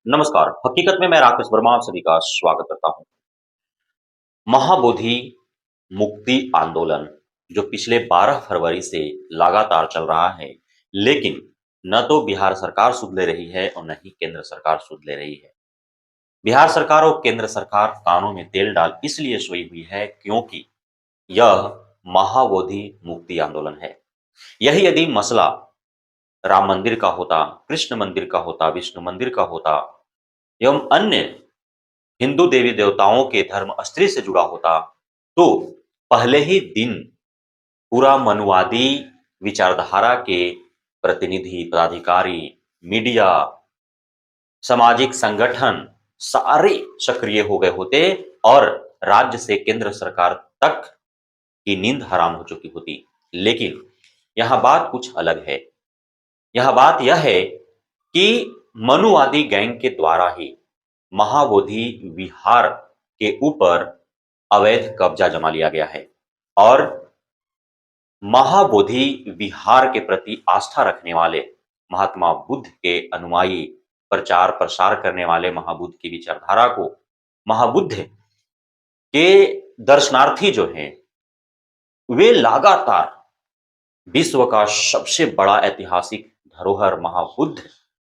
नमस्कार। हकीकत में मैं राकेश वर्मा आप सभी का स्वागत करता हूँ। महाबोधि मुक्ति आंदोलन जो पिछले 12 फरवरी से लगातार चल रहा है, लेकिन न तो बिहार सरकार सुध ले रही है और न ही केंद्र सरकार सुध ले रही है। बिहार सरकार और केंद्र सरकार कानों में तेल डाल इसलिए सोई हुई है क्योंकि यह महाबोधि मुक्ति आंदोलन है। यही यदि मसला राम मंदिर का होता, कृष्ण मंदिर का होता, विष्णु मंदिर का होता एवं अन्य हिंदू देवी देवताओं के धर्म अस्त्री से जुड़ा होता, तो पहले ही दिन पूरा मनुवादी विचारधारा के प्रतिनिधि, पदाधिकारी, मीडिया, सामाजिक संगठन सारे सक्रिय हो गए होते और राज्य से केंद्र सरकार तक की नींद हराम हो चुकी होती। लेकिन यहाँ बात कुछ अलग है। यह बात यह है कि मनुवादी गैंग के द्वारा ही महाबोधि विहार के ऊपर अवैध कब्जा जमा लिया गया है और महाबोधि विहार के प्रति आस्था रखने वाले महात्मा बुद्ध के अनुयायी, प्रचार प्रसार करने वाले महाबुद्ध की विचारधारा को, महाबुद्ध के दर्शनार्थी जो हैं, वे लगातार विश्व का सबसे बड़ा ऐतिहासिक धरोहर महाबुद्ध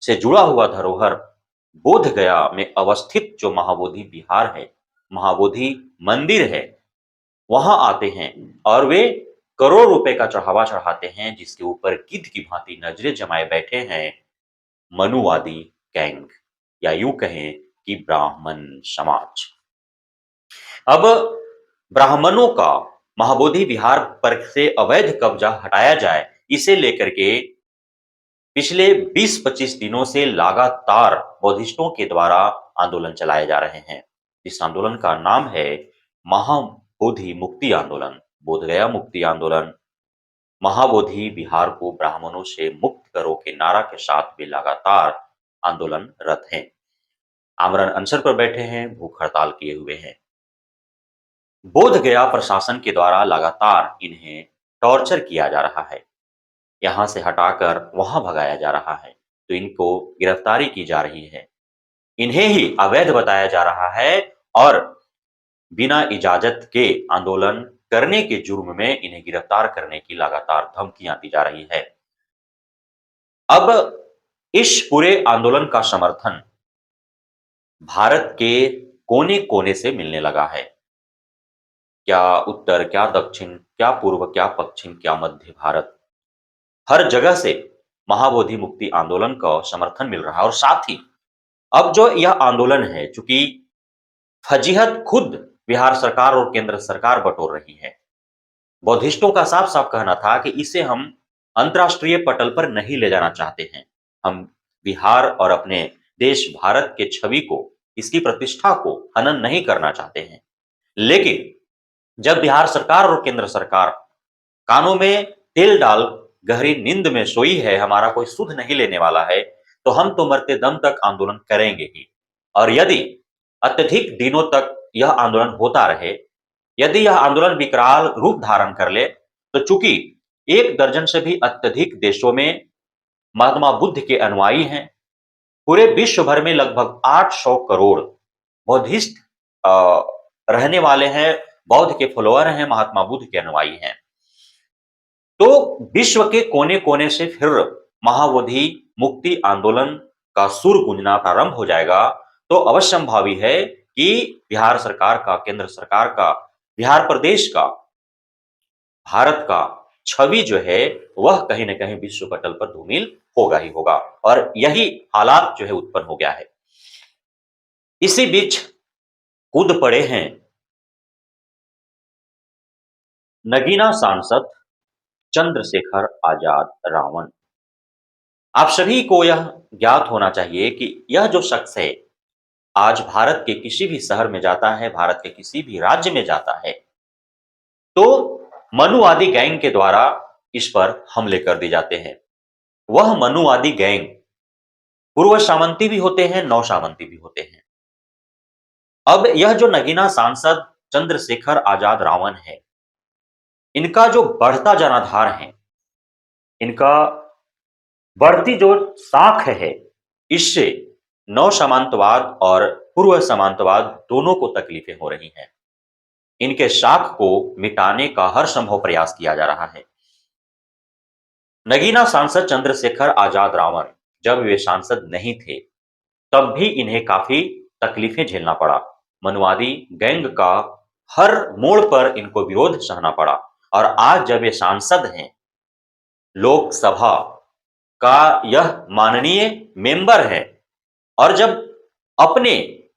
से जुड़ा हुआ धरोहर बोध गया में अवस्थित जो महाबोधि विहार है, महाबोधि मंदिर है, वहां आते हैं और वे करोड़ रुपए का चढ़ावा चढ़ाते हैं, जिसके ऊपर गिद्ध की भांति नजरें जमाए बैठे हैं मनुवादी गैंग या यूं कहें कि ब्राह्मण समाज। अब ब्राह्मणों का महाबोधि विहार पर से अवैध कब्जा हटाया जाए, इसे लेकर के पिछले 20-25 दिनों से लगातार बौद्धिस्टों के द्वारा आंदोलन चलाए जा रहे हैं। इस आंदोलन का नाम है महाबोधि मुक्ति आंदोलन, बोधगया मुक्ति आंदोलन। महाबोधि विहार को ब्राह्मणों से मुक्त करो के नारा के साथ वे लगातार आंदोलनरत हैं, आमरण अनशन पर बैठे हैं, भूख हड़ताल किए हुए हैं। बोधगया प्रशासन के द्वारा लगातार इन्हें टॉर्चर किया जा रहा है, यहां से हटाकर वहां भगाया जा रहा है, तो इनको गिरफ्तारी की जा रही है, इन्हें ही अवैध बताया जा रहा है और बिना इजाजत के आंदोलन करने के जुर्म में इन्हें गिरफ्तार करने की लगातार धमकियां दी जा रही है। अब इस पूरे आंदोलन का समर्थन भारत के कोने कोने से मिलने लगा है। क्या उत्तर, क्या दक्षिण, क्या पूर्व, क्या पश्चिम, क्या मध्य भारत, हर जगह से महाबोधि मुक्ति आंदोलन का समर्थन मिल रहा है। और साथ ही अब जो यह आंदोलन है, चूंकि फजीहत खुद बिहार सरकार और केंद्र सरकार बटोर रही है, बौद्धिस्टों का साफ साफ कहना था कि इसे हम अंतर्राष्ट्रीय पटल पर नहीं ले जाना चाहते हैं। हम बिहार और अपने देश भारत के छवि को, इसकी प्रतिष्ठा को हनन नहीं करना चाहते हैं। लेकिन जब बिहार सरकार और केंद्र सरकार कानों में तेल डाल गहरी नींद में सोई है, हमारा कोई सुध नहीं लेने वाला है, तो हम तो मरते दम तक आंदोलन करेंगे ही। और यदि अत्यधिक दिनों तक यह आंदोलन होता रहे, यदि यह आंदोलन विकराल रूप धारण कर ले, तो चूंकि 1 दर्जन से भी अत्यधिक देशों में महात्मा बुद्ध के अनुयायी हैं, पूरे विश्व भर में लगभग 800 करोड़ बौद्धिस्ट रहने वाले हैं, बौद्ध के फॉलोअर हैं, महात्मा बुद्ध के अनुयायी हैं, तो विश्व के कोने कोने से फिर महाबोधि मुक्ति आंदोलन का सुर गूंजना प्रारंभ हो जाएगा। तो अवश्यंभावी है कि बिहार सरकार का, केंद्र सरकार का, बिहार प्रदेश का, भारत का छवि जो है वह कहीं ना कहीं विश्व पटल पर धूमिल होगा ही होगा। और यही हालात जो है उत्पन्न हो गया है। इसी बीच कूद पड़े हैं नगीना सांसद चंद्रशेखर आजाद रावण। आप सभी को यह ज्ञात होना चाहिए कि यह जो शख्स है, आज भारत के किसी भी शहर में जाता है, भारत के किसी भी राज्य में जाता है, तो मनुवादी गैंग के द्वारा इस पर हमले कर दिए जाते हैं। वह मनुवादी गैंग पूर्व सामंती भी होते हैं, नौ सामंती भी होते हैं। अब यह जो नगीना सांसद चंद्रशेखर आजाद रावण है, इनका जो बढ़ता जनाधार है, इनका बढ़ती जो साख है, इससे नव सामंतवाद और पूर्व सामंतवाद दोनों को तकलीफें हो रही हैं। इनके शाख को मिटाने का हर संभव प्रयास किया जा रहा है। नगीना सांसद चंद्रशेखर आजाद रावण जब वे सांसद नहीं थे, तब भी इन्हें काफी तकलीफें झेलना पड़ा। मनुवादी गैंग का हर मोड़ पर इनको विरोध सहना पड़ा और आज जब ये सांसद हैं, लोकसभा का यह माननीय मेंबर है और जब अपने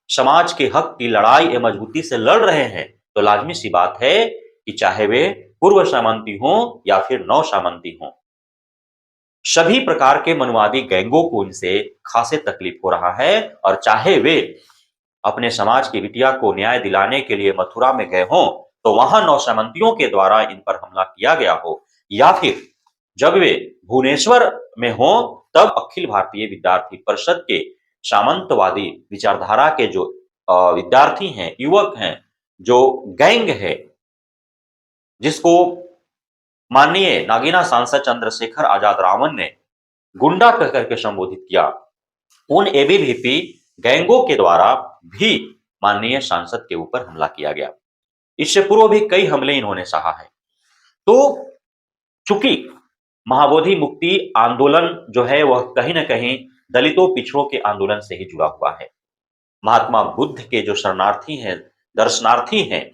समाज के हक की लड़ाई ये मजबूती से लड़ रहे हैं, तो लाजमी सी बात है कि चाहे वे पूर्व सामंती हों या फिर नव सामंती हों, सभी प्रकार के मनुवादी गैंगों को इनसे खासे तकलीफ हो रहा है। और चाहे वे अपने समाज की बिटिया को न्याय दिलाने के लिए मथुरा में गए हों, तो वहां नौ सामंतियों के द्वारा इन पर हमला किया गया हो, या फिर जब वे भुवनेश्वर में हों, तब अखिल भारतीय विद्यार्थी परिषद के सामंतवादी विचारधारा के जो विद्यार्थी हैं, युवक हैं, जो गैंग है, जिसको माननीय नागीना सांसद चंद्रशेखर आजाद रावण ने गुंडा कहकर के संबोधित किया, उन एबीवीपी गैंगों के द्वारा भी माननीय सांसद के ऊपर हमला किया गया। इससे पूर्व भी कई हमले इन्होंने सहा है। तो चूंकि महाबोधि मुक्ति आंदोलन जो है वह कहीं ना कहीं दलितों पिछड़ों के आंदोलन से ही जुड़ा हुआ है। महात्मा बुद्ध के जो शरणार्थी हैं, दर्शनार्थी हैं,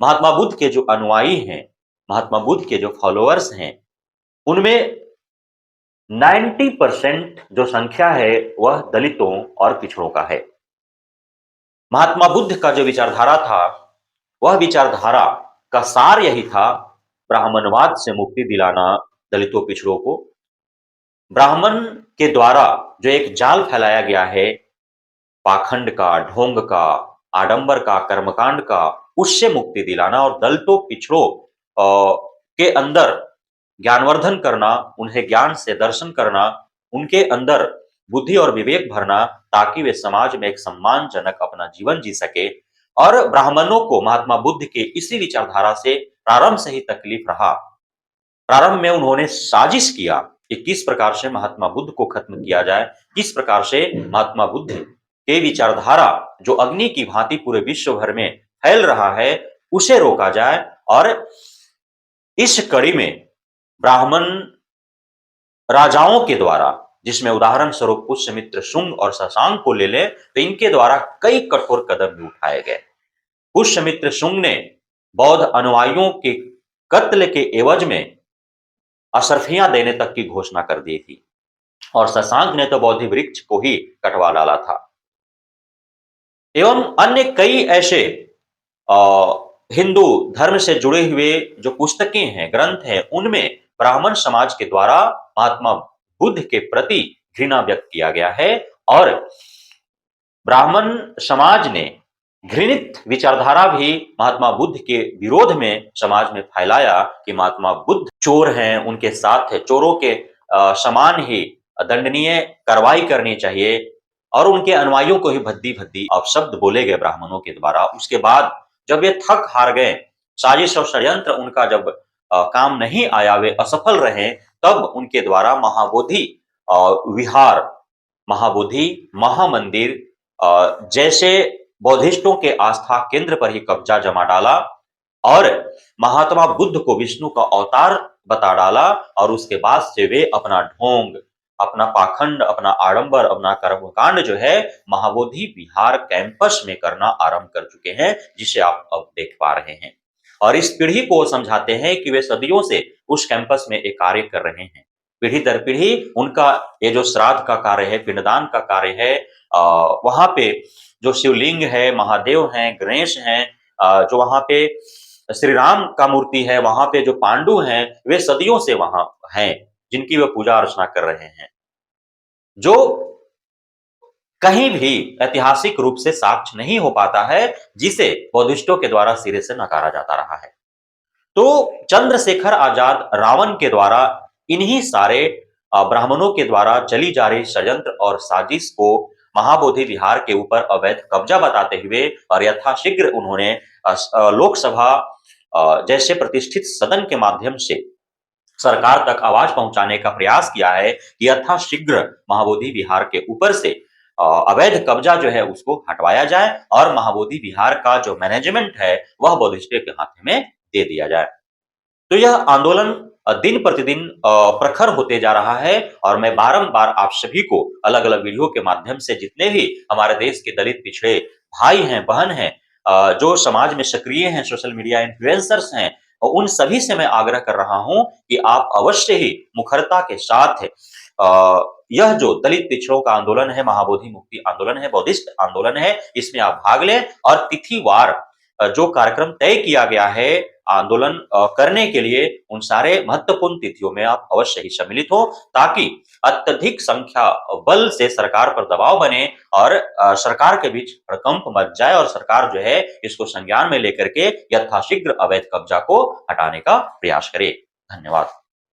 महात्मा बुद्ध के जो अनुयायी हैं, महात्मा बुद्ध के जो फॉलोअर्स हैं, उनमें 90% जो संख्या है वह दलितों और पिछड़ों का है। महात्मा बुद्ध का जो विचारधारा था, वह विचारधारा का सार यही था, ब्राह्मणवाद से मुक्ति दिलाना दलितों पिछड़ों को। ब्राह्मण के द्वारा जो एक जाल फैलाया गया है, पाखंड का, ढोंग का, आडंबर का, कर्मकांड का, उससे मुक्ति दिलाना और दलितों पिछड़ों के अंदर ज्ञानवर्धन करना, उन्हें ज्ञान से दर्शन करना, उनके अंदर बुद्धि और विवेक भरना, ताकि वे समाज में एक सम्मानजनक अपना जीवन जी सके। और ब्राह्मणों को महात्मा बुद्ध के इसी विचारधारा से प्रारंभ से ही तकलीफ रहा। प्रारंभ में उन्होंने साजिश किया कि किस प्रकार से महात्मा बुद्ध को खत्म किया जाए, किस प्रकार से महात्मा बुद्ध के विचारधारा जो अग्नि की भांति पूरे विश्व भर में फैल रहा है, उसे रोका जाए। और इस कड़ी में ब्राह्मण राजाओं के द्वारा, जिसमें उदाहरण स्वरूप पुष्यमित्र शुंग और शशांक को ले लें, तो इनके द्वारा कई कठोर कदम भी उठाए गए। पुष्यमित्र शुंग ने बौद्ध अनुयायियों के कत्ल के एवज में अशर्फियां देने तक की घोषणा कर दी थी और शशांक ने तो बोधि वृक्ष को ही कटवा डाला था। एवं अन्य कई ऐसे हिंदू धर्म से जुड़े हुए जो पुस्तकें हैं, ग्रंथ हैं, उनमें ब्राह्मण समाज के द्वारा महात्मा बुद्ध के प्रति घृणा व्यक्त किया गया है। और ब्राह्मण समाज ने घृणित विचारधारा भी महात्मा बुद्ध के विरोध में समाज में फैलाया कि महात्मा बुद्ध चोर हैं, उनके साथ चोरों के समान ही दंडनीय कार्रवाई करनी चाहिए, और उनके अनुयायियों को ही भद्दी भद्दी अपशब्द बोले गए ब्राह्मणों के द्वारा। उसके बाद जब वे थक हार गए, साजिश और षड्यंत्र उनका जब काम नहीं आया, वे असफल रहे, तब उनके द्वारा महाबोधि विहार, महाबोधि महामंदिर जैसे बौद्धिस्टों के आस्था केंद्र पर ही कब्जा जमा डाला और महात्मा बुद्ध को विष्णु का अवतार बता डाला। और उसके बाद से वे अपना ढोंग, अपना पाखंड, अपना आडंबर, अपना कर्मकांड जो है महाबोधि विहार कैंपस में करना आरंभ कर चुके हैं, जिसे आप अब देख पा रहे हैं। और इस पीढ़ी को समझाते हैं कि वे सदियों से उस कैंपस में एक कार्य कर रहे हैं। पीढ़ी दर पीढ़ी उनका ये जो श्राद्ध का कार्य है, पिंडदान का कार्य है, वहां पे जो शिवलिंग है, महादेव हैं, गणेश हैं, जो वहां पे श्री राम का मूर्ति है, वहां पे जो पांडु हैं, वे सदियों से वहां हैं, जिनकी वे पूजा अर्चना कर रहे हैं, जो कहीं भी ऐतिहासिक रूप से साक्ष्य नहीं हो पाता है, जिसे बौद्धिस्टों के द्वारा सिरे से नकारा जाता रहा है। तो चंद्रशेखर आजाद रावण के द्वारा इन्हीं सारे ब्राह्मणों के द्वारा चली जा रही षड्यंत्र और साजिश को महाबोधि विहार के ऊपर अवैध कब्जा बताते हुए और यथाशीघ्र उन्होंने लोकसभा जैसे प्रतिष्ठित सदन के माध्यम से सरकार तक आवाज पहुंचाने का प्रयास किया है कि यथाशीघ्र महाबोधि विहार के ऊपर से अवैध कब्जा जो है उसको हटवाया जाए और महाबोधि विहार का जो मैनेजमेंट है वह बौद्धिस्टों के हाथ में दे दिया जाए। तो यह आंदोलन दिन प्रतिदिन प्रखर होते जा रहा है और मैं बारंबार आप सभी को अलग-अलग वीडियो के माध्यम से जितने भी हमारे देश के दलित पिछड़े भाई हैं, बहन हैं, जो समाज में सक्रिय हैं, सोशल मीडिया इन्फ्लुएंसर्स हैं, उन सभी से मैं आग्रह कर रहा हूँ कि आप अवश्य ही मुखरता के साथ यह जो दलित पिछड़ों का आंदोलन है, महाबोधि मुक्ति आंदोलन है, बौद्धिस्ट आंदोलन है, इसमें आप भाग लें और तिथिवार जो कार्यक्रम तय किया गया है आंदोलन करने के लिए उन सारे महत्वपूर्ण तिथियों में आप अवश्य ही सम्मिलित हो ताकि अत्यधिक संख्या बल से सरकार पर दबाव बने और सरकार के बीच भड़कंप मच जाए और सरकार जो है इसको संज्ञान में लेकर के यथाशीघ्र अवैध कब्जा को हटाने का प्रयास करे। धन्यवाद।